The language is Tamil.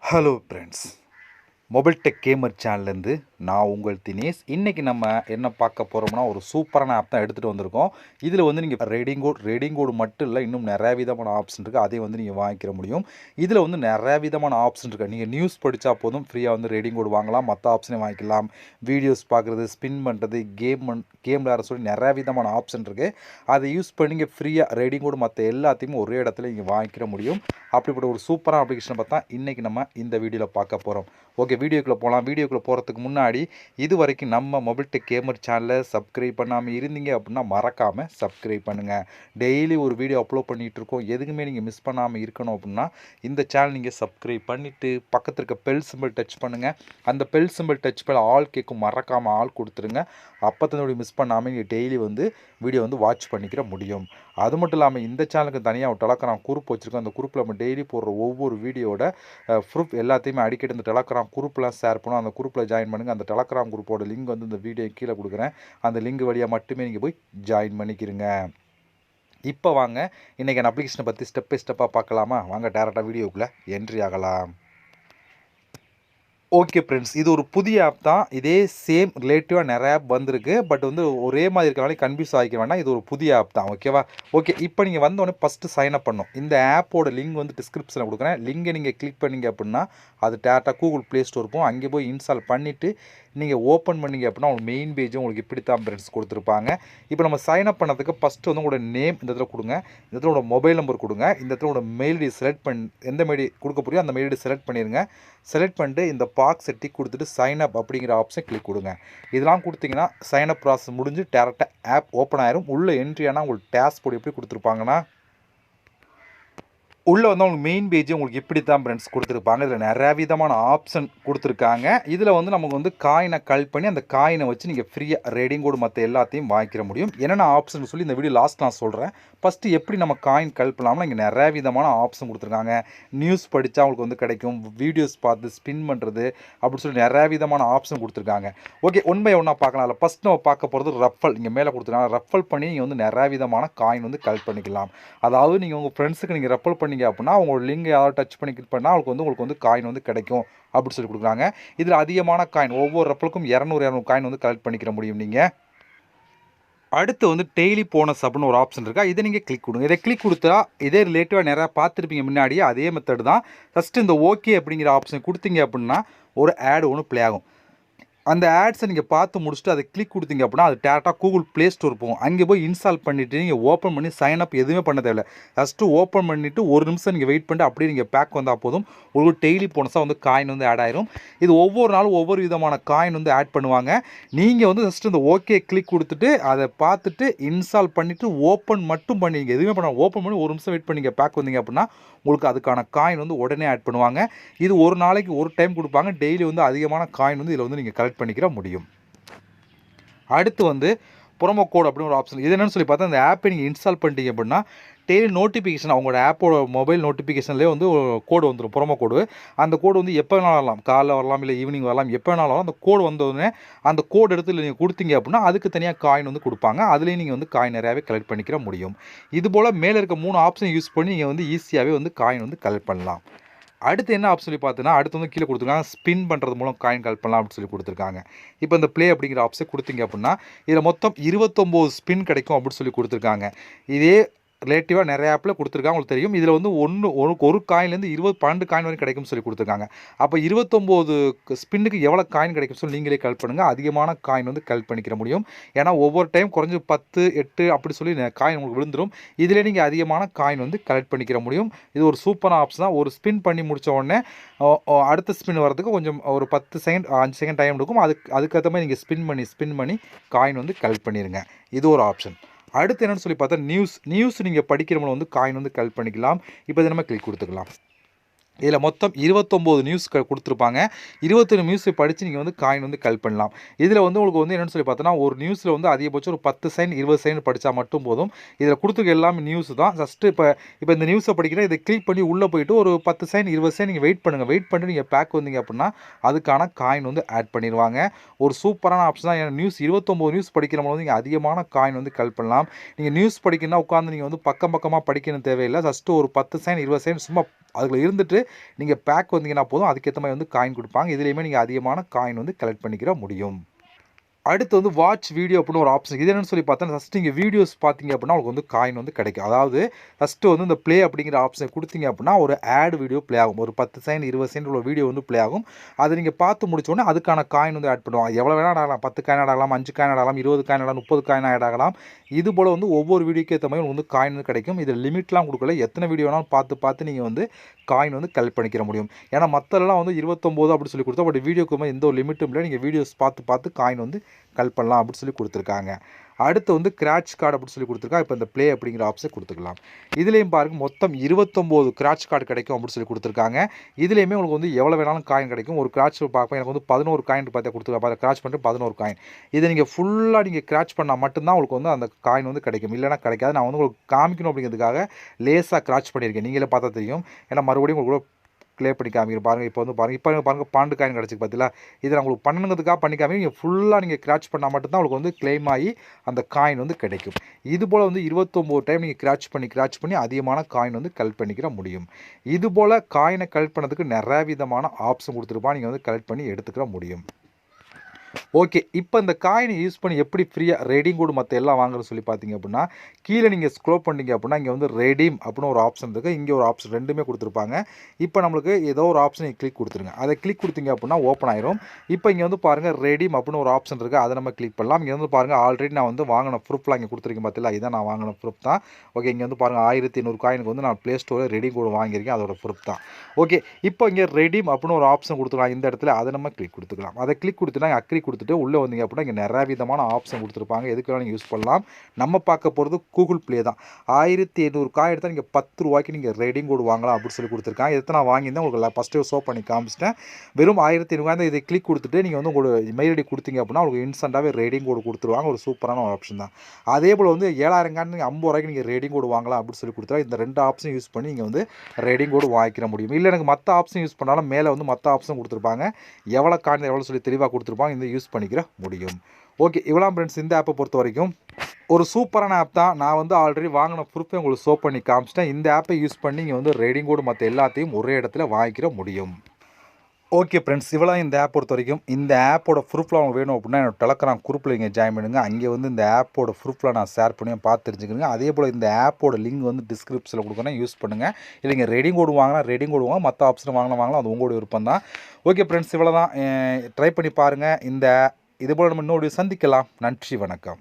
Hello friends, mobile tech gamer சேனல்லேருந்து நான் உங்கள் தினேஷ். இன்றைக்கி நம்ம என்ன பார்க்க போகிறோம்னா, ஒரு சூப்பரான ஆப் தான் எடுத்துகிட்டு வந்திருக்கோம். இதில் வந்து நீங்கள் ரீடிங் கோட் மட்டும் இல்லை, இன்னும் நிறையா விதமான ஆப்ஷன் இருக்குது. அதையும் வந்து நீங்கள் வாங்கிக்கிற முடியும். இதில் வந்து நிறையா விதமான ஆப்ஷன் இருக்குது. நீங்கள் நியூஸ் படித்தா போதும், ஃப்ரீயாக வந்து ரீடிங் கோட் வாங்கலாம். மற்ற ஆப்ஷனையும் வாங்கிக்கலாம். வீடியோஸ் பார்க்குறது, ஸ்பின் பண்ணுறது, கேம் விளையாட சொல்லி நிறையா விதமான ஆப்ஷன் இருக்குது. அதை யூஸ் பண்ணி நீங்கள் ஃப்ரீயாக ரீடிங் கோட் மற்ற எல்லாத்தையுமே ஒரே இடத்துல நீங்கள் வாங்கிக்கிற முடியும். அப்படிப்பட்ட ஒரு சூப்பரான அப்ளிகேஷனை பார்த்தா இன்றைக்கி நம்ம இந்த வீடியோவில் பார்க்க போகிறோம். ஓகே, வீடியோக்குள்ளே போகலாம். வீடியோக்குள்ளே போகிறதுக்கு முன்னாடி இது வரைக்கும் நம்ம மொபைல் டெக் கேமர் சேனலை சப்ஸ்கிரைப் பண்ணாமல் இருந்தீங்க அப்படின்னா மறக்காமல் சப்ஸ்கிரைப் பண்ணுங்கள். டெய்லி ஒரு வீடியோ அப்லோட் பண்ணிகிட்ருக்கோம். எதுக்குமே நீங்கள் மிஸ் பண்ணாமல் இருக்கணும் அப்படின்னா இந்த சேனல் நீங்கள் சப்ஸ்கிரைப் பண்ணிவிட்டு பக்கத்தில் இருக்க பெல் சிம்பிள் டச் பண்ணுங்கள். அந்த பெல் சிம்பிள் டச் பண்ண ஆல் கேட்கும், மறக்காமல் ஆல் கொடுத்துருங்க. அப்போ தான் மிஸ் பண்ணாமல் நீங்கள் டெய்லி வந்து வீடியோ வந்து வாட்ச் பண்ணிக்கிற முடியும். அது மட்டும் இல்லாமல் இந்த சேனலுக்கு தனியாக ஒரு டெலகிராம் குரூப் வச்சுருக்கோம். அந்த குரூப்பில் நம்ம டெய்லி போடுற ஒவ்வொரு வீடியோட ப்ரூஃப் எல்லாத்தையுமே அடிக்கடி இந்த டெலகிராம் குரூப்லாம் ஷேர் பண்ணுவோம். அந்த குரூப்பில் ஜாயின் பண்ணுங்கள். அந்த டெலகிராம் குரூப்போட லிங்க் வந்து இந்த வீடியோ கீழே கொடுக்குறேன். அந்த லிங்க் வழியாக மட்டுமே நீங்கள் போய் ஜாயின் பண்ணிக்கிறீங்க. இப்போ வாங்க இன்றைக்கி அப்ளிகேஷனை பற்றி ஸ்டெப் பை ஸ்டெப்பாக பார்க்கலாமா? வாங்க டேரெக்டாக வீடியோக்குள்ளே என்ட்ரி ஆகலாம். ஓகே ஃப்ரெண்ட்ஸ், இது ஒரு புதிய ஆப் தான். இதே சேம் ரிலேட்டிவாக நிறைய ஆப் வந்திருக்கு. பட் வந்து ஒரே மாதிரி இருக்கிறனால கன்ஃபியூஸ் ஆகிக்க வேண்டாம். இது ஒரு புதிய ஆப் தான். ஓகேவா? ஓகே, இப்போ நீங்கள் வந்தோடனே ஃபஸ்ட்டு சைன் அப் பண்ணணும். இந்த ஆப்போட லிங்க் வந்து டிஸ்கிரிப்ஷனில் கொடுக்குறேன். லிங்கை நீங்கள் கிளிக் பண்ணிங்க அப்படின்னா அது டேரெக்டாக கூகுள் ப்ளே ஸ்டோர் போகும். அங்கே போய் இன்ஸ்டால் பண்ணிவிட்டு நீங்கள் ஓப்பன் பண்ணிங்க அப்படின்னா உங்கள் மெயின் பேஜும் உங்களுக்கு இப்படி தான் ஃப்ரெண்ட்ஸ் கொடுத்துருப்பாங்க. இப்போ நம்ம சைன் அப் பண்ணதுக்கு ஃபஸ்ட்டு வந்து உங்களோட நேம் இந்த இடத்துல கொடுங்க. இந்த இடத்துல உங்களோட மொபைல் நம்பர் கொடுங்க. இந்த இடத்துல உங்களோட மெயில் ஐடி செலக்ட் எந்த மெயில் கொடுக்க போறியோ அந்த மெயில் ஐடி செலக்ட் பண்ணிடுங்க. செலக்ட் பண்ணிட்டு இந்த பாக்ஸ் டிக் கொடுத்துட்டு சைன் அப் அப்படிங்கிற ஆப்ஷன் கிளிக் கொடுங்க. இதெல்லாம் கொடுத்தீங்கன்னா சைன் அப் ப்ராசஸ் முடிஞ்சு டேரெக்டாக ஆப் ஓப்பன் ஆயிரும். உள்ளே என்ட்ரி ஆனால் உங்களுக்கு டேஷ்போர்டு எப்படி கொடுத்துருப்பாங்கன்னா, உள்ளே வந்து உங்களுக்கு மெயின் பேஜ் உங்களுக்கு இப்படி தான் ஃப்ரெண்ட்ஸ் கொடுத்துருப்பாங்க. இதில் நிறையா விதமான ஆப்ஷன் கொடுத்துருக்காங்க. இதில் வந்து நமக்கு வந்து காயினை கலெக்ட் பண்ணி அந்த காயினை வச்சு நீங்கள் ஃப்ரீயாக ரீடிங் கோட் மற்ற எல்லாத்தையும் வாங்கிக்கிற முடியும். என்னென்ன ஆப்ஷன் சொல்லி இந்த வீடியோ லாஸ்ட் நான் சொல்கிறேன். ஃபஸ்ட்டு எப்படி நம்ம காயின் கலெக்ட் பண்ணலாம்னா இங்கே நிறையா விதமான ஆப்ஷன் கொடுத்துருக்காங்க. நியூஸ் படித்தா அவங்களுக்கு வந்து கிடைக்கும். வீடியோஸ் பார்த்து ஸ்பின் பண்ணுறது அப்படின்னு சொல்லி நிறையா விதமான ஆப்ஷன் கொடுத்துருக்காங்க. ஓகே, ஒன் பை ஒன்னாக பார்க்கலாம். அதில் ஃபஸ்ட் நம்ம பார்க்க போகிறது ரஃபல். இங்கே மேலே கொடுத்துருக்காங்க. ரஃபல் பண்ணி நீங்கள் வந்து நிறையா விதமான காயின் வந்து கலெக்ட் பண்ணிக்கலாம். அதாவது நீங்கள் உங்கள் ஃப்ரெண்ட்ஸுக்கு நீங்கள் ரஃபல் பண்ணி அப்படின்னா அவங்களோட லிங்க் யாராவது டச் பண்ணி கிளிக் பண்ணால் உங்களுக்கு வந்து காயின் வந்து கிடைக்கும் அப்படின்னு சொல்லி கொடுக்குறாங்க. இதில் அதிகமான காயின் ஒவ்வொரு ரப்பலுக்கும் 200 காயின் வந்து கலெக்ட் பண்ணிக்கிற முடியும். நீங்கள் அடுத்து வந்து டெய்லி போனஸ் அப்படின்னு ஒரு ஆப்ஷன் இருக்கா, இதை நீங்கள் கிளிக் கொடுங்க. இதை கிளிக் கொடுத்தா இதே ரிலேட்டிவாக நிறையா பார்த்துருப்பீங்க முன்னாடியே. அதே மெத்தட் தான். ஃபஸ்ட்டு இந்த ஓகே அப்படிங்கிற ஆப்ஷன் கொடுத்தீங்க அப்படின்னா ஒரு ஆட் ஒன்று ப்ளே ஆகும். அந்த ஆட்ஸை நீங்கள் பார்த்து முடிச்சுட்டு அதை கிளிக் கொடுத்தீங்க அப்படின்னா அது டேரெக்டாக கூகுள் ப்ளே ஸ்டோர் போகும். அங்கே போய் இன்ஸ்டால் பண்ணிவிட்டு நீங்கள் ஓப்பன் பண்ணி சைன் அப் எதுவுமே பண்ண தேவையில்லை. ஃபஸ்ட்டு ஓப்பன் பண்ணிவிட்டு ஒரு நிமிஷம் நீங்கள் வெயிட் பண்ணிட்டு அப்படியே நீங்கள் பேக் வந்தால் போதும். உங்களுக்கு டெய்லி போனஸாக வந்து காயின் வந்து ஆட் ஆயிரும். இது ஒவ்வொரு நாளும் ஒவ்வொரு விதமான காயின் வந்து ஆட் பண்ணுவாங்க. நீங்கள் வந்து ஃபஸ்ட்டு இந்த ஓகே கிளிக் கொடுத்துட்டு அதை பார்த்துட்டு இன்ஸ்டால் பண்ணிவிட்டு ஓப்பன் மட்டும் பண்ணி நீங்கள் எதுவுமே பண்ண ஓப்பன் பண்ணி ஒரு நிமிஷம் வெயிட் பண்ணி நீங்கள் பேக் வந்தீங்க அப்படின்னா உங்களுக்கு அதுக்கான காயின் வந்து உடனே ஆட் பண்ணுவாங்க. இது ஒரு நாளைக்கு ஒரு டைம் கொடுப்பாங்க. டெய்லி வந்து அதிகமான காயின் வந்து இதில் வந்து நீங்கள் கலெக்ட் பண்ணிக்கிற முடியும். அடுத்து வந்து ப்ரோமோ கோட் அப்படின்னு ஒரு ஆப்ஷன். இது என்னென்னு சொல்லி பார்த்தா இந்த ஆப்பை நீங்கள் இன்ஸ்டால் பண்ணிட்டீங்க அப்படின்னா டெய்லி நோட்டிஃபிகேஷன் அவங்களோட ஆப்போட மொபைல் நோட்டிஃபிகேஷன்லேயே வந்து கோடு வந்துடும். Promo code. அந்த கோடு வந்து எப்போ வேணாலும் வரலாம். காலைல வரலாம், இல்லை ஈவினிங் வரலாம், எப்போ வேணாலும் வரலாம். அந்த கோடு வந்தோடனே அந்த கோடு எடுத்து நீங்கள் கொடுத்தீங்க அப்படின்னா அதுக்கு தனியாக காயின் வந்து கொடுப்பாங்க. அதுலேயும் நீங்கள் வந்து காயின் நிறையாவே கலெக்ட் பண்ணிக்கிற முடியும். இதுபோல் மேலே இருக்க 3 ஆப்ஷன் யூஸ் பண்ணி நீங்கள் வந்து ஈஸியாகவே வந்து காயின் வந்து கலெக்ட் பண்ணலாம். அடுத்து என்ன ஆப்ஷன் சொல்லி பார்த்தீங்கன்னா, அடுத்து வந்து கீழே கொடுத்துருக்காங்க ஸ்பின் பண்ணுறது மூலம் காயின் கலெக்ட் பண்ணலாம் அப்படின்னு சொல்லி கொடுத்துருக்காங்க. இப்போ இந்த ப்ளே அப்படிங்கிற ஆப்ஷன் கொடுத்தீங்க அப்படின்னா இதில் மொத்தம் 29 ஸ்பின் கிடைக்கும் அப்படின்னு சொல்லி கொடுத்துருக்காங்க. இதே ரிலேட்டிவாக நிறைய ஆப்பில் கொடுத்துருக்காங்க. உங்களுக்கு தெரியும். இதில் வந்து ஒரு காயின்லேருந்து 12 காயின் வரைக்கும் கிடைக்கும்னு சொல்லி கொடுத்துருக்காங்க. அப்போ 29 ஸ்பின்னுக்கு எவ்வளோ காயின் கிடைக்கும் சொல்லி நீங்களே கலெக்ட் பண்ணுங்கள். அதிகமான காயின் வந்து கலெக்ட் பண்ணிக்கிற முடியும். ஏன்னா ஒவ்வொரு டைம் குறைஞ்சி 10, 8 அப்படி சொல்லி காயின் உங்களுக்கு விழுந்துடும். இதிலே நீங்கள் அதிகமான காயின் வந்து கலெக்ட் பண்ணிக்கிற முடியும். இது ஒரு சூப்பரான ஆப்ஷன் தான். ஒரு ஸ்பின் பண்ணி முடித்த உடனே அடுத்த ஸ்பின் வரதுக்கு கொஞ்சம் ஒரு 10 செகண்ட் 5 செகண்ட் டைம் எடுக்கும். அதுக்கேற்ற மாதிரி நீங்கள் ஸ்பின் பண்ணி காயின் வந்து கலெக்ட் பண்ணிடுங்க. இது ஒரு ஆப்ஷன். அடுத்து என்னென்னு சொல்லி பார்த்தா நியூஸ் நீங்கள் படிக்கிறவங்க வந்து காயின் வந்து கலெக்ட் பண்ணிக்கலாம். இப்போ இதை நம்ம கிளிக் கொடுத்துக்கலாம். இதில் மொத்தம் 29 நியூஸ் கொடுத்துருப்பாங்க. 21 நியூஸை படித்து நீங்கள் வந்து காயின் வந்து கலெக்ட் பண்ணலாம். இதில் வந்து உங்களுக்கு வந்து என்னென்னு சொல்லி பார்த்தோன்னா ஒரு நியூஸில் வந்து அதிகபட்சம் ஒரு 10 செகண்ட் 20 செகண்ட் படித்தா மட்டும் போதும். இதில் கொடுத்துருக்க எல்லாமே நியூஸ் தான். ஃபஸ்ட்டு இப்போ இந்த நியூஸை படிக்கிறேன், இதை கிளிக் பண்ணி உள்ளே போய்ட்டு ஒரு 10 செகண்ட் 20 செகண்ட் நீங்கள் வெயிட் பண்ணுங்கள். வெயிட் பண்ணிட்டு நீங்கள் பேக் வந்தீங்க அப்படின்னா அதுக்கான காயின் வந்து ஆட் பண்ணிடுவாங்க. ஒரு சூப்பரான ஆப்ஷன் தான். ஏன்னா 29 நியூஸ் படிக்கிறவங்க வந்து நீங்கள் அதிகமான காயின் வந்து கலெக்ட் பண்ணலாம். நீங்கள் நியூஸ் படிக்கணும்னா உட்காந்து நீங்கள் வந்து பக்கமாக படிக்கணும் தேவையில்லை. ஃபஸ்ட்டு ஒரு 10 செகண்ட் 20 செகண்ட் சும்மா அதில் இருந்துட்டு நீங்கள் பேக் வந்தீங்கன்னா போதும், அதுக்கேற்ற மாதிரி வந்து காயின் கொடுப்பாங்க. இதுலேயுமே நீங்கள் அதிகமான காயின் வந்து கலெக்ட் பண்ணிக்கிற முடியும். அடுத்து வந்து வாட்ச் வீடியோ அப்படின்னு ஒரு ஆப்ஷன். இது என்னன்னு சொல்லி பார்த்தா, ஃபஸ்ட்டு நீங்கள் வீடியோஸ் பார்த்தீங்க அப்படின்னா உங்களுக்கு வந்து காயின் வந்து கிடைக்கும். அதாவது ஃபஸ்ட்டு வந்து இந்த ப்ளே அப்படிங்கிற ஆப்ஷனை கொடுத்தீங்க அப்படின்னா ஒரு ஆட் வீடியோ ப்ளே ஆகும். ஒரு 10 செகண்ட் 20 செகண்ட் உள்ள வீடியோ வந்து ப்ளே ஆகும். அதை நீங்கள் பார்த்து முடிச்சோடனே அதுக்கான காயின் வந்து ஆட் பண்ணுவாங்க. எவ்வளோ வேணால் ஆட் ஆகலாம். 10 காயின் ஆட் ஆகலாம், 5 காயின் ஆட் ஆகலாம், 20 காயின் ஆட் ஆகலாம், 30 காயின் ஆட் ஆகலாம். இது போல் வந்து ஒவ்வொரு வீடியோக்கு ஏற்ற மாதிரி வந்து காயின் வந்து கிடைக்கும். இதில் லிமிட்லாம் கொடுக்கல. எத்தனை வீடியோ வேணாலும் பார்த்து நீங்கள் வந்து காயின் வந்து கலெக்ட் பண்ணிக்கிற முடியும். ஏன்னா மற்றெல்லாம் வந்து 29 அப்படி சொல்லி கொடுத்தா, பட் வீடியோக்கு எந்த ஒரு லிமிட்டும் இல்லை. நீங்கள் வீடியோஸ் பார்த்து காயின் வந்து கலெக்ட் பண்ணலாம் அப்படின்னு சொல்லி கொடுத்துருக்காங்க. அடுத்து வந்து கிராட்ச் கார்டு அப்படின்னு சொல்லி கொடுத்துருக்காங்க. இப்போ இந்த ப்ளே அப்படிங்கிற ஆப்ஷன் கொடுத்துக்கலாம். இதுலேயும் பாருங்கள் மொத்தம் 29 கிராட்ச் கார்டு கிடைக்கும் அப்படின்னு சொல்லி கொடுத்துருக்காங்க. இதுலேயுமே உங்களுக்கு வந்து எவ்வளோ வேணாலும் காயின் கிடைக்கும். ஒரு கிராட்ச் பார்ப்போம், எனக்கு வந்து 11 காயின் பார்த்தா கொடுத்துருக்காங்க. கிராட்ச் பண்ணிட்டு 11 காயின். இதை நீங்கள் ஃபுல்லாக நீங்கள் கிராட்ச் பண்ணால் மட்டும்தான் உங்களுக்கு வந்து அந்த காயின் வந்து கிடைக்கும், இல்லைனா கிடைக்காது. நான் வந்து உங்களுக்கு காமிக்கணும் அப்படிங்கிறதுக்காக லேசாக கிராட்ச் பண்ணியிருக்கேன். நீங்களே பார்த்தா தெரியும். ஏன்னா மறுபடியும் உங்களுக்கு ப்ளே பண்ணி காமிக்கிறேன் பாருங்கள். இப்போ வந்து பாருங்கள், இப்போ பாருங்கள் 12 காயின் கிடச்சிக்கு பார்த்தீங்களா. இதை நான் உங்களுக்கு பண்ணணுங்கிறதுக்காக பண்ணி காமிக்கிறேன். நீங்கள் ஃபுல்லாக நீங்கள் கிராட்ச் பண்ணால் மட்டும்தான் உங்களுக்கு வந்து கிளைம் ஆகி அந்த காயின் வந்து கிடைக்கும். இதுபோல் வந்து 29 டைம் நீங்கள் கிராட்ச் பண்ணி அதிகமான காயின் வந்து கலெக்ட் பண்ணிக்கிற முடியும். இதுபோல் காயினை கலெக்ட் பண்ணுறதுக்கு நிறைய விதமான ஆப்ஷன் கொடுத்துருப்பா, நீங்கள் வந்து கலெக்ட் பண்ணி எடுத்துக்கிற முடியும். ஓகே, இப்போ இந்த காயினை யூஸ் பண்ணி எப்படி ஃப்ரீயாக ரெடீம் கோடு மற்ற எல்லாம் வாங்குறது சொல்லி பார்த்தீங்க அப்படின்னா, கீழே நீங்கள் ஸ்க்ரோல் பண்ணிங்க அப்படின்னா இங்கே வந்து ரெடீம் அப்படின்னு ஒரு ஆப்ஷன் இருக்குது. இங்கே ஒரு ஆப்ஷன் ரெண்டுமே கொடுத்துருப்பாங்க. இப்போ நம்மளுக்கு ஏதோ ஒரு ஆப்ஷனை கிளிக் கொடுத்துருங்க. அதை கிளிக் கொடுத்தீங்க அப்படின்னா ஓப்பன் ஆயிரும். இப்போ இங்கே வந்து பாருங்கள் ரெடீம் அப்படின்னு ஒரு ஆப்ஷன் இருக்குது. அதை நம்ம கிளிக் பண்ணலாம். இங்கே வந்து பாருங்கள் ஆல்ரெடி நான் வந்து வாங்கின ப்ரூஃப்லாம் இங்கே கொடுத்துருக்கேன் பார்த்தீங்களா. இதான் நான் வாங்கின ப்ரூஃப் தான். ஓகே, இங்கே வந்து பாருங்கள் 1800 காயினுக்கு வந்து நான் ப்ளே ஸ்டோரில் ரெடீம் கோடு வாங்கியிருக்கேன். அதோட ப்ரூஃப் தான். ஓகே, இப்போ இங்கே ரெடீம் அப்படின்னு ஒரு ஆப்ஷன் கொடுத்துக்கலாம். இந்த இடத்துல அதை நம்ம கிளிக் கொடுத்துக்கலாம். அதை கிளிக் கொடுத்துனா அக்ரி கொடுத்துட்டு உள்ளே வந்தீங்க அப்படின்னா இங்கே நிறைய விதமான ஆப்ஷன் கொடுத்துருப்பாங்க. எதுக்கு வேணாலும் யூஸ் பண்ணலாம். நம்ம பார்க்க போகிறது கூகுள் ப்ளே தான். 1800 காய் எடுத்தால் நீங்கள் 10 ரூபாய்க்கு நீங்கள் ரெடீம் கோடு வாங்கலாம் அப்படின்னு சொல்லி கொடுத்துருக்காங்க. இதை நான் வாங்கியிருந்தேன், உங்களுக்கு ஃபஸ்ட்டு ஷோ பண்ணி காமிச்சிட்டேன். வெறும் 1800 தான். இதை கிளிக் கொடுத்துட்டு நீங்கள் வந்து உங்களோட மெயில் ஐடி கொடுத்தீங்க அப்படின்னா உங்களுக்கு இன்ஸ்டண்ட்டாகவே ரெடீம் கோடு கொடுத்துருவாங்க. ஒரு சூப்பரான ஒரு ஆப்ஷன் தான். அதே போல் வந்து 7000 காயின் நீங்கள் 50 ரூபாய்க்கு நீங்கள் ரெடீம் கோடு வாங்கலாம் அப்படின்னு சொல்லி கொடுத்தா இந்த 2 ஆப்ஷன் யூஸ் பண்ணி நீங்கள் வந்து ரெடீம் கோடு வாங்கிக்கிற முடியும். இல்லை எனக்கு மற்ற ஆப்ஷன் யூஸ் பண்ணாலும் மேலே வந்து மற்ற ஆப்ஷன் கொடுத்துருப்பாங்க. எவ்வளோ காயின் எவ்வளோ சொல்லி தெளிவாக கொடுத்துருப்பாங்க. இந்த யூஸ் பண்ணிக்கிற முடியும். ஓகே, இவ்வளோ ஃப்ரெண்ட்ஸ் இந்த ஆப்பை பொறுத்த வரைக்கும் ஒரு சூப்பரான ஆப் தான். நான் வந்து ஆல்ரெடி வாங்கின ப்ரூஃபை உங்களுக்கு ஷோ பண்ணி காமிச்சிட்டேன். இந்த ஆப்பை யூஸ் பண்ணி நீங்கள் வந்து ரெடீம் கோடு மற்ற எல்லாத்தையும் ஒரே இடத்துல வாங்கிக்கிற முடியும். ஓகே ஃப்ரெண்ட்ஸ், இவ்வளோ இந்த ஆப் பொறுத்த வரைக்கும். இந்த ஆப்போட ப்ரூஃப்லாம் உங்களுக்கு வேணும் அப்படின்னா என்னோட டெலகிராம் குரூப்பில் நீங்கள் ஜாயின் பண்ணுங்கள். அங்கே வந்து இந்த ஆப்போட ப்ரூஃப்லாம் நான் ஷேர் பண்ணி பார்த்து தெரிஞ்சுக்கிறேங்க. அதே போல் இந்த ஆப்போட லிங்க் வந்து டிஸ்கிரிப்ஷனில் கொடுக்குறேன், யூஸ் பண்ணுங்கள். இல்லைங்க ரெடீம் கோடு வாங்கினா ரெடீம் கோடு வாங்க, மற்ற ஆப்ஷன் வாங்கலாம், அது உங்களோட விருப்பம் தான். ஓகே ஃப்ரெண்ட்ஸ், இவ்வளோ தான். ட்ரை பண்ணி பாருங்கள். இதுபோல் நம்ம இன்னொரு சந்திக்கலாம். நன்றி, வணக்கம்.